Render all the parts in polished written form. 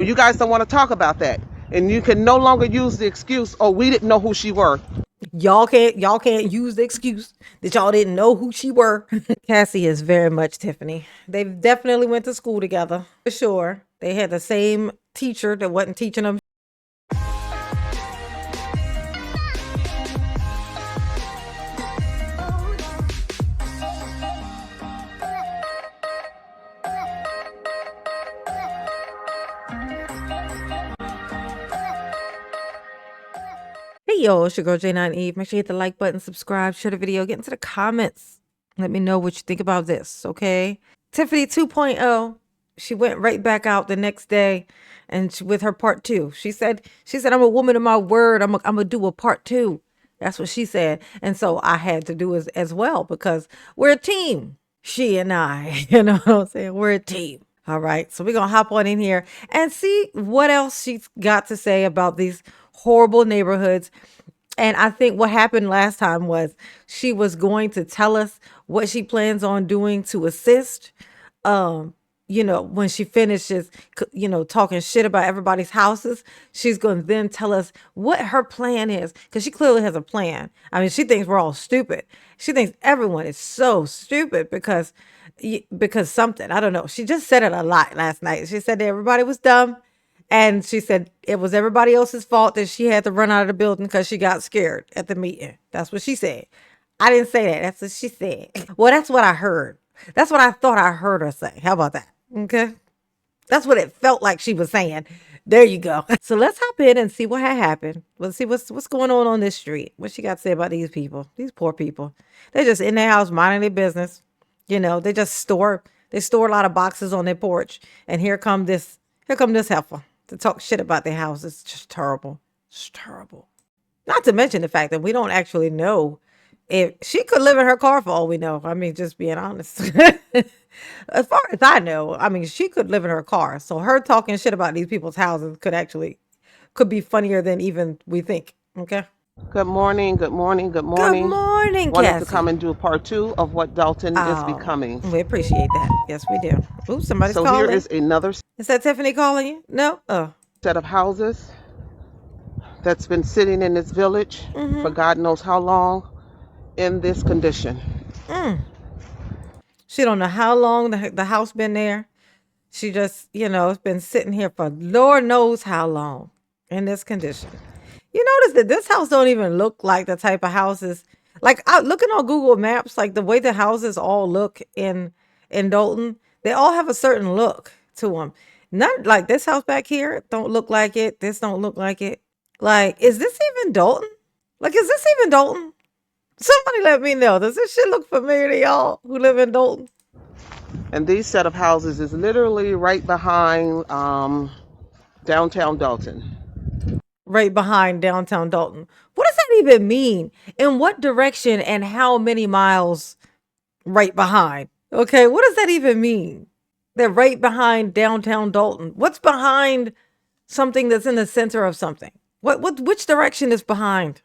You guys don't want to talk about that. And you can no longer use the excuse, oh, we didn't know who she were. Y'all can't use the excuse that y'all didn't know who she were. Cassie is very much Tiffany. They definitely went to school together for sure. They had the same teacher that wasn't teaching them. Hey yo, it's your girl J9 Eve. Make sure you hit the like button, subscribe, share the video, get into the comments. Let me know what you think about this, okay? Tiffany 2.0, she went right back out the next day and with her part 2. She said, I'm a woman of my word. I'm gonna do a part 2. That's what she said. And so I had to do as well because we're a team. She and I, you know what I'm saying? We're a team. All right. So we're going to hop on in here and see what else she's got to say about these horrible neighborhoods. And I think what happened last time was she was going to tell us what she plans on doing to assist. When she finishes, talking shit about everybody's houses, she's going to then tell us what her plan is. Because she clearly has a plan. I mean, she thinks we're all stupid. She thinks everyone is so stupid because something, I don't know. She just said it a lot last night. She said that everybody was dumb. And she said it was everybody else's fault that she had to run out of the building because she got scared at the meeting. That's what she said. I didn't say that. That's what she said. Well, that's what I heard. That's what I thought I heard her say. How about that? Okay. That's what it felt like she was saying. There you go. So let's hop in and see what had happened. Let's see what's going on this street. What she got to say about these people, these poor people. They're just in their house minding their business. They just store a lot of boxes on their porch. And here come this heifer to talk shit about their house. It's just terrible. It's terrible. Not to mention the fact that we don't actually know if she could live in her car for all we know. I mean, just being honest. As far as I know, I mean, she could live in her car. So her talking shit about these people's houses could be funnier than even we think. Okay. Good morning, good morning, good morning. Good morning, Wanted Cassie. to come and do part 2 of what Dalton is becoming. We appreciate that. Yes, we do. Ooh, somebody's calling. So here is another Is that Tiffany calling you? No? Oh. set of houses that's been sitting in this village for God knows how long in this condition. She don't know how long the house been there. She just, it's been sitting here for Lord knows how long in this condition. You notice that this house don't even look like the type of houses, like looking on Google Maps, like the way the houses all look in Dalton, they all have a certain look to them. Not like this house back here don't look like it. This don't look like it. Like, is this even Dalton? Like, is this even Dalton? Somebody let me know. Does this shit look familiar to y'all who live in Dalton? And these set of houses is literally right behind downtown Dalton. Right behind downtown Dalton. What does that even mean? In what direction and how many miles right behind? Okay, what does that even mean? They're right behind downtown Dalton. What's behind something that's in the center of something? Which direction is behind?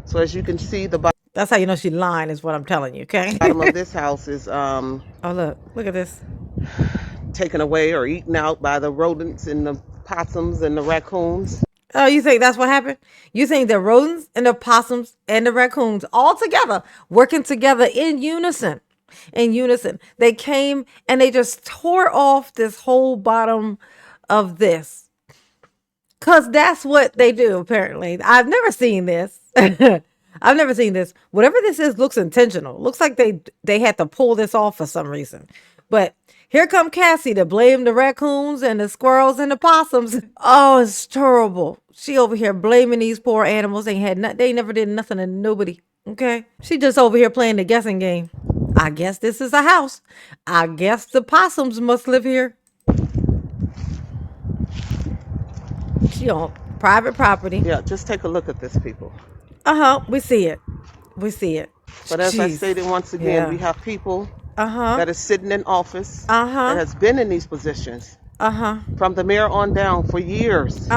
So as you can see, That's how you know she lying, is what I'm telling you, okay? bottom of this house is oh, look at this. taken away or eaten out by the rodents and the possums and the raccoons. Oh, you think that's what happened? You think the rodents and the possums and the raccoons all together, working together in unison. They came and they just tore off this whole bottom of this. Because that's what they do, apparently. I've never seen this. I've never seen this. Whatever this is looks intentional. Looks like they had to pull this off for some reason. But here come Cassie to blame the raccoons and the squirrels and the possums. Oh, it's terrible. She over here blaming these poor animals. They never did nothing to nobody. Okay? She just over here playing the guessing game. I guess this is a house. I guess the possums must live here. She on private property. Yeah, just take a look at this, people. We see it. But as I stated once again, we have people that is sitting in office that has been in these positions from the mayor on down for years.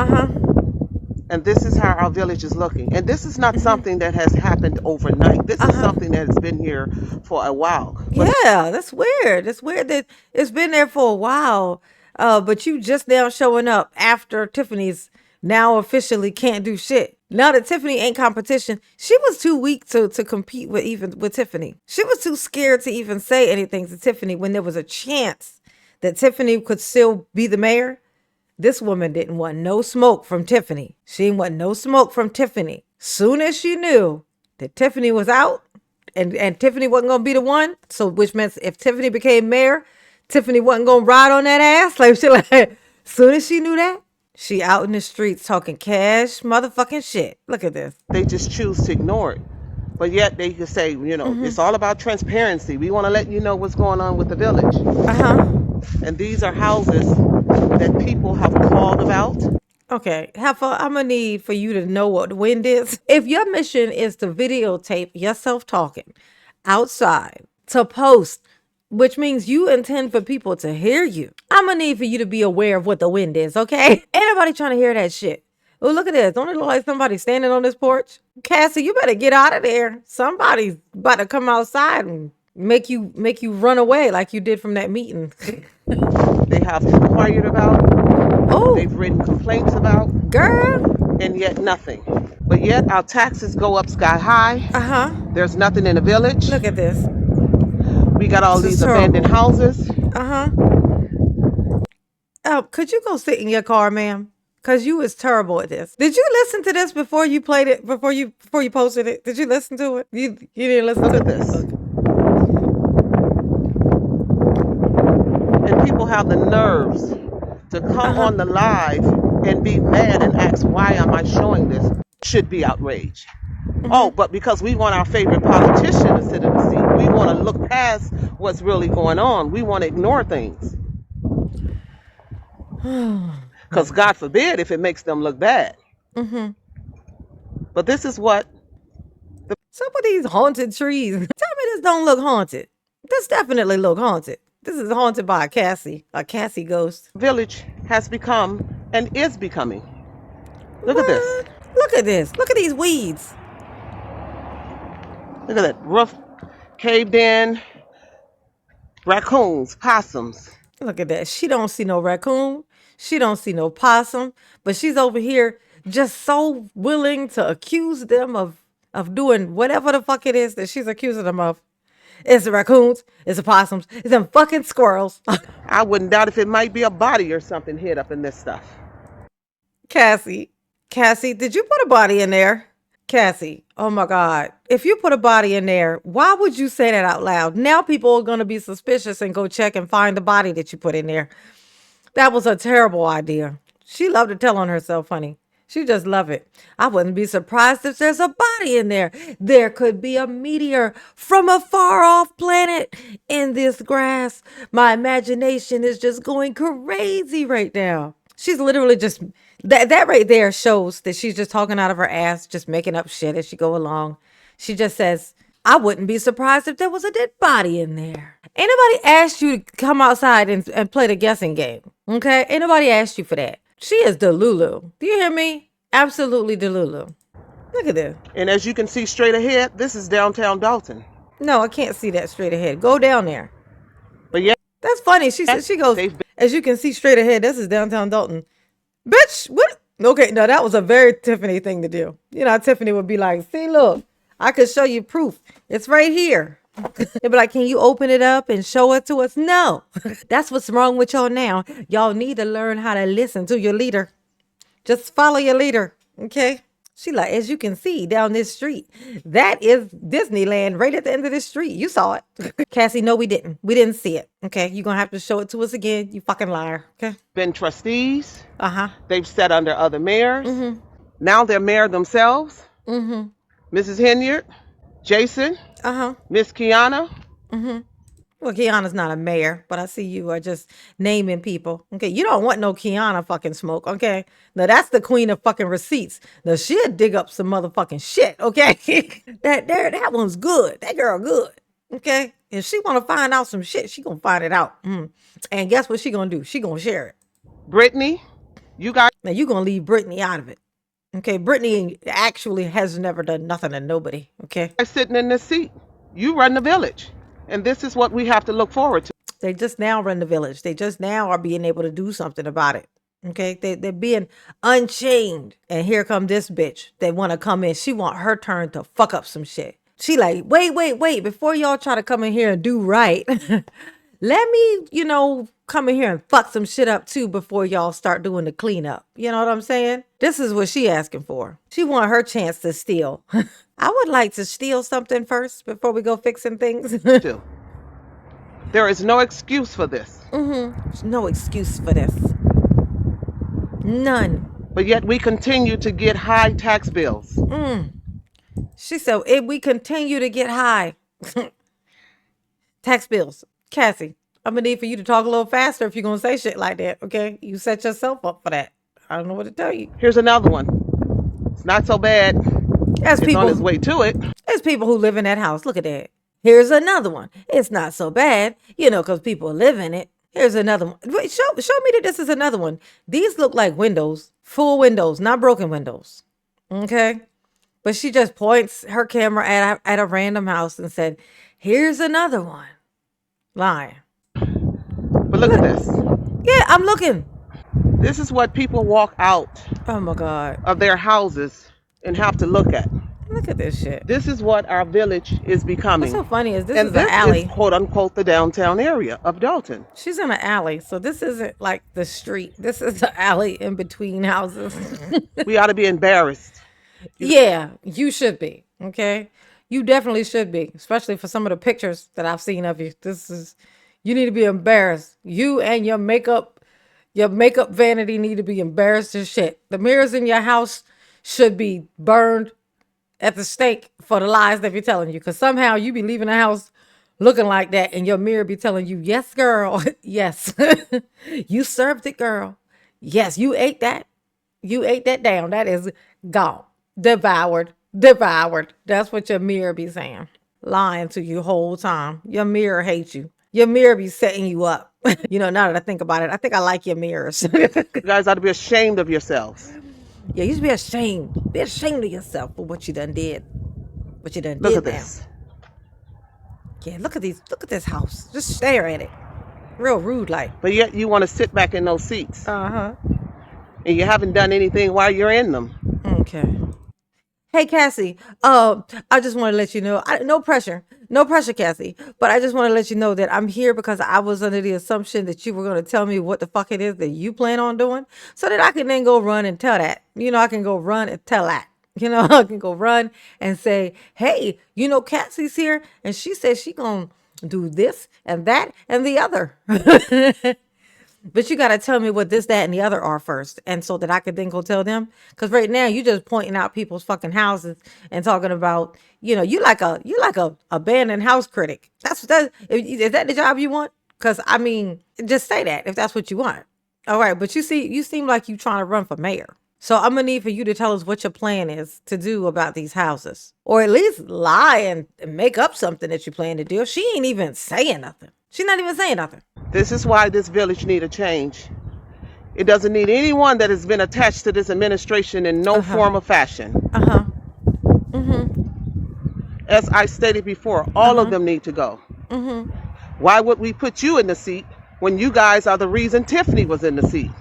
And this is how our village is looking. And this is not something that has happened overnight. This is something that has been here for a while. Yeah, that's weird. It's weird that it's been there for a while. But you just now showing up after Tiffany's now officially can't do shit. Now that Tiffany ain't competition, she was too weak to compete with Tiffany. She was too scared to even say anything to Tiffany when there was a chance that Tiffany could still be the mayor. This woman didn't want no smoke from Tiffany. She didn't want no smoke from Tiffany. Soon as she knew that Tiffany was out and Tiffany wasn't going to be the one, so which meant if Tiffany became mayor, Tiffany wasn't going to ride on that ass. Soon as she knew that, she out in the streets talking cash motherfucking shit. Look at this. They just choose to ignore it. But yet they could say, it's all about transparency. We want to let you know what's going on with the village. And these are houses that people have called about. Okay, Heifer, I'm gonna need for you to know what the wind is. If your mission is to videotape yourself talking outside to post, which means you intend for people to hear you, I'm gonna need for you to be aware of what the wind is, okay? Ain't nobody trying to hear that shit. Oh, look at this. Don't it look like somebody standing on this porch? Cassie, you better get out of there. Somebody's about to come outside and make you run away like you did from that meeting. They have inquired about. Oh, they've written complaints about. Girl. And yet nothing. But yet our taxes go up sky high. There's nothing in the village. Look at this. We got all these abandoned houses. Oh, could you go sit in your car, ma'am? Cause you was terrible at this. Did you listen to this before you played it? Before you posted it? Did you listen to it? You didn't listen to this. And people have the nerves to come on the live and be mad and ask, why am I showing this? Should be outraged. Oh, but because we want our favorite politician to sit in the seat, we want to look past what's really going on. We want to ignore things. Because God forbid if it makes them look bad. But this is what. Some of these haunted trees. Tell me this don't look haunted. This definitely look haunted. This is haunted by a Cassie ghost. Village has become and is becoming. Look at this. Look at this. Look at these weeds. Look at that roof caved in. Raccoons, possums. Look at that. She don't see no raccoon. She don't see no possum. But she's over here just so willing to accuse them of doing whatever the fuck it is that she's accusing them of. It's the raccoons, it's the possums, it's them fucking squirrels. I wouldn't doubt if it might be a body or something hid up in this stuff. Cassie, did you put a body in there? Cassie, oh my God. If you put a body in there, why would you say that out loud? Now people are going to be suspicious and go check and find the body that you put in there. That was a terrible idea. She loved to tell on herself, honey. She just love it. I wouldn't be surprised if there's a body in there. There could be a meteor from a far off planet in this grass. My imagination is just going crazy right now. She's literally just, that right there shows that she's just talking out of her ass, just making up shit as she go along. She just says, I wouldn't be surprised if there was a dead body in there. Ain't nobody asked you to come outside and play the guessing game. Okay? Ain't nobody asked you for that. She is Delulu. Do you hear me? Absolutely Delulu. Look at this. And as you can see straight ahead, this is downtown Dalton. No, I can't see that straight ahead. Go down there. But yeah. That's funny. She goes, as you can see straight ahead, this is downtown Dalton. Bitch, what? Okay, no, that was a very Tiffany thing to do. You know how Tiffany would be like, see, look, I could show you proof. It's right here. They'd be like, can you open it up and show it to us? No. That's what's wrong with y'all now. Y'all need to learn how to listen to your leader. Just follow your leader, okay? She like, as you can see down this street, that is Disneyland right at the end of this street. You saw it. Cassie, no, we didn't. We didn't see it, okay? You're going to have to show it to us again, you fucking liar, okay? Been trustees. They've sat under other mayors. Now they're mayor themselves. Mrs. Henyard. Jason. Miss Kiana. Well, Kiana's not a mayor, but I see you are just naming people. Okay, you don't want no Kiana fucking smoke, okay? Now, that's the queen of fucking receipts. Now, she'll dig up some motherfucking shit, okay? that one's good. That girl good, okay? If she want to find out some shit, she gonna find it out. And guess what she gonna do? She gonna share it. Brittany, you got... Now, you gonna leave Brittany out of it. Okay, Brittany actually has never done nothing to nobody, okay? Sitting in this seat. You run the village. And this is what we have to look forward to. They just now run the village. They just now are being able to do something about it. Okay, they're being unchained. And here come this bitch. They want to come in. She want her turn to fuck up some shit. She like, wait. Before y'all try to come in here and do right, let me, come in here and fuck some shit up too before y'all start doing the cleanup. You know what I'm saying? This is what she asking for. She want her chance to steal. I would like to steal something first before we go fixing things. There is no excuse for this. There's no excuse for this. None. But yet we continue to get high tax bills. She said, if we continue to get high tax bills. Cassie, I'm going to need for you to talk a little faster if you're going to say shit like that, okay? You set yourself up for that. I don't know what to tell you. Here's another one. It's not so bad. It's on his way to it. There's people who live in that house. Look at that. Here's another one. It's not so bad, because people live in it. Here's another one. Wait, show me that this is another one. These look like windows, full windows, not broken windows. Okay? But she just points her camera at a random house and said, here's another one. Lying. But look at this. Yeah, I'm looking. This is what people walk out Oh my God. of their houses and have to look at. Look at this shit. This is what our village is becoming. What's so funny is this and is an alley. Is, quote unquote, the downtown area of Dalton. She's in an alley, so this isn't like the street. This is the alley in between houses. We ought to be embarrassed. Yeah, you should be. Okay, you definitely should be, especially for some of the pictures that I've seen of you. You need to be embarrassed. You and your makeup vanity need to be embarrassed as shit. The mirrors in your house should be burned at the stake for the lies that you're telling you, because somehow you be leaving the house looking like that and your mirror be telling you, yes, girl, yes, you served it, girl. Yes, you ate that. You ate that down. That is gone. Devoured. That's what your mirror be saying. Lying to you whole time. Your mirror hates you. Your mirror be setting you up. Now that I think about it, I think I like your mirrors. You guys ought to be ashamed of yourselves. Yeah, you should be ashamed. Be ashamed of yourself for what you done did. What you done Look did at now. this. Yeah, look at this house. Just stare at it. Real rude like. But yet you want to sit back in those seats. Uh-huh. And you haven't done anything while you're in them. Okay. Hey, Cassie, I just want to let you know, no pressure, Cassie, but I just want to let you know that I'm here because I was under the assumption that you were going to tell me what the fuck it is that you plan on doing so that I can then go run and tell that. I can go run and tell that. I can go run and say, hey, Cassie's here and she says she going to do this and that and the other. But you got to tell me what this, that, and the other are first. And so that I could then go tell them. Because right now you just pointing out people's fucking houses and talking about, you like a abandoned house critic. Is that the job you want? Because just say that if that's what you want. All right. But you seem like you trying to run for mayor. So I'm going to need for you to tell us what your plan is to do about these houses. Or at least lie and make up something that you plan to do. She ain't even saying nothing. She's not even saying nothing. This is why this village need a change. It doesn't need anyone that has been attached to this administration in no form or fashion. As I stated before, all of them need to go. Why would we put you in the seat when you guys are the reason Tiffany was in the seat?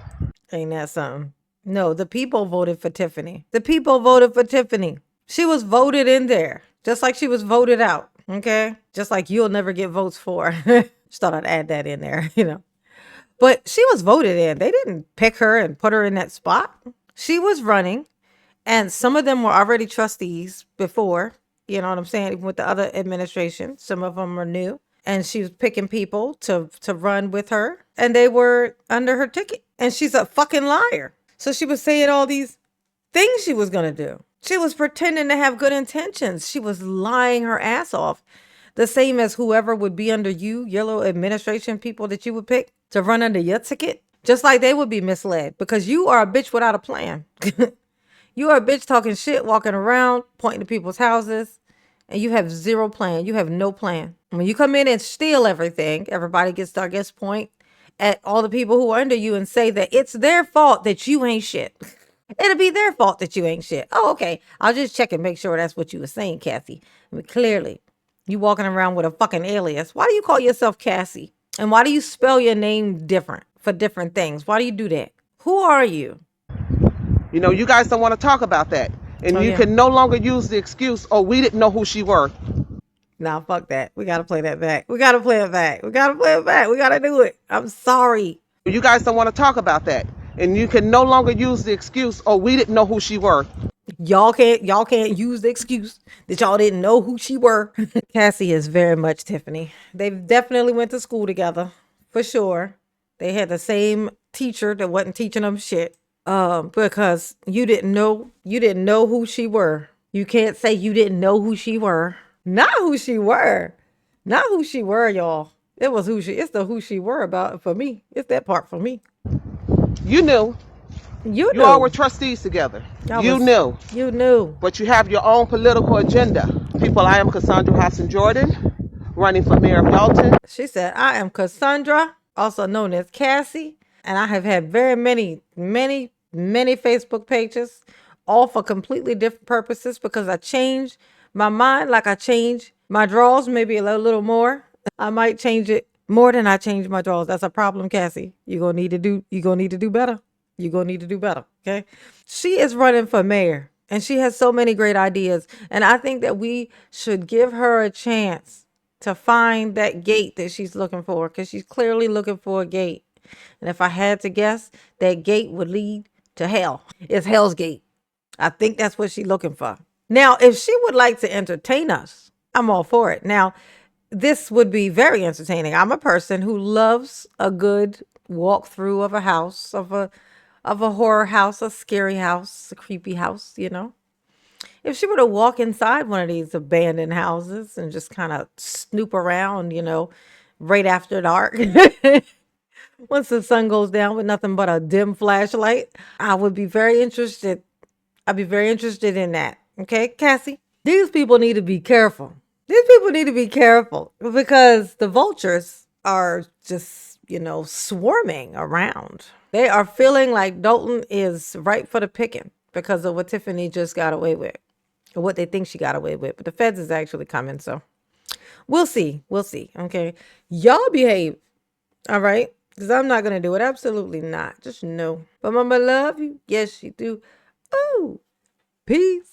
Ain't that something? No, the people voted for Tiffany. The people voted for Tiffany. She was voted in there, just like she was voted out. Okay? Just like you'll never get votes for. Just thought I'd add that in there, But she was voted in. They didn't pick her and put her in that spot. She was running, and some of them were already trustees before, you know what I'm saying, even with the other administration. Some of them are new. And she was picking people to run with her, and they were under her ticket. And she's a fucking liar. So she was saying all these things she was going to do. She was pretending to have good intentions. She was lying her ass off. The same as whoever would be under you, your little administration people that you would pick to run under your ticket. Just like they would be misled because you are a bitch without a plan. You are a bitch talking shit, walking around, pointing to people's houses, and you have zero plan. You have no plan. When you come in and steal everything, everybody gets to, I guess, point at all the people who are under you and say that it's their fault that you ain't shit. It'll be their fault that you ain't shit. Oh, okay. I'll just check and make sure that's what you were saying, Cassie. Clearly. You walking around with a fucking alias. Why do you call yourself Cassie? And why do you spell your name different for different things? Why do you do that? Who are you? You know, you guys don't want to talk about that. And you can no longer use the excuse, oh, we didn't know who she were. Nah, fuck that. We got to play that back. We got to play it back. We got to play it back. We got to do it. I'm sorry. You guys don't want to talk about that. And you can no longer use the excuse, oh, we didn't know who she were. Y'all can't use the excuse that y'all didn't know who she were. Cassie is very much Tiffany. They definitely went to school together, for sure. They had the same teacher that wasn't teaching them shit. Because you didn't know who she were. You can't say you didn't know who she were. Not who she were. Not who she were, y'all. It was it's the who she were about for me. It's that part for me. You knew. You knew. You all were trustees together. You knew. You knew. But you have your own political agenda. People, I am Cassandra Hassan-Jordan, running for mayor of Dalton. She said, I am Cassandra, also known as Cassie, and I have had very many Facebook pages, all for completely different purposes, because I changed my mind like I changed my drawers, maybe a little more. I might change it more than I change my drawers. That's a problem, Cassie. You're gonna need to do better. You're gonna need to do better. Okay. She is running for mayor and she has so many great ideas. And I think that we should give her a chance to find that gate that she's looking for, because she's clearly looking for a gate. And if I had to guess, that gate would lead to hell. It's Hell's Gate. I think that's what she's looking for. Now, if she would like to entertain us, I'm all for it. Now, this would be very entertaining. I'm a person who loves a good walkthrough of a house, of a horror house, a scary house, a creepy house, you know. If she were to walk inside one of these abandoned houses and just kind of snoop around, you know, right after dark, once the sun goes down with nothing but a dim flashlight, I would be very interested. I'd be very interested in that. Okay, Cassie? These people need to be careful. These people need to be careful because the vultures are just, you know, swarming around. They are feeling like Dalton is ripe for the picking because of what Tiffany just got away with, or what they think she got away with. But the feds is actually coming, so we'll see. We'll see. Okay, y'all behave. All right, because I'm not gonna do it. Absolutely not. Just no. But mama love you. Yes, she do. Ooh, peace.